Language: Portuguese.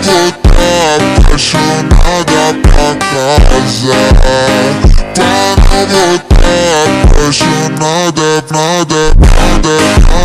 voltar apaixonada pra casa. Para voltar apaixonada, nada, nada, nada.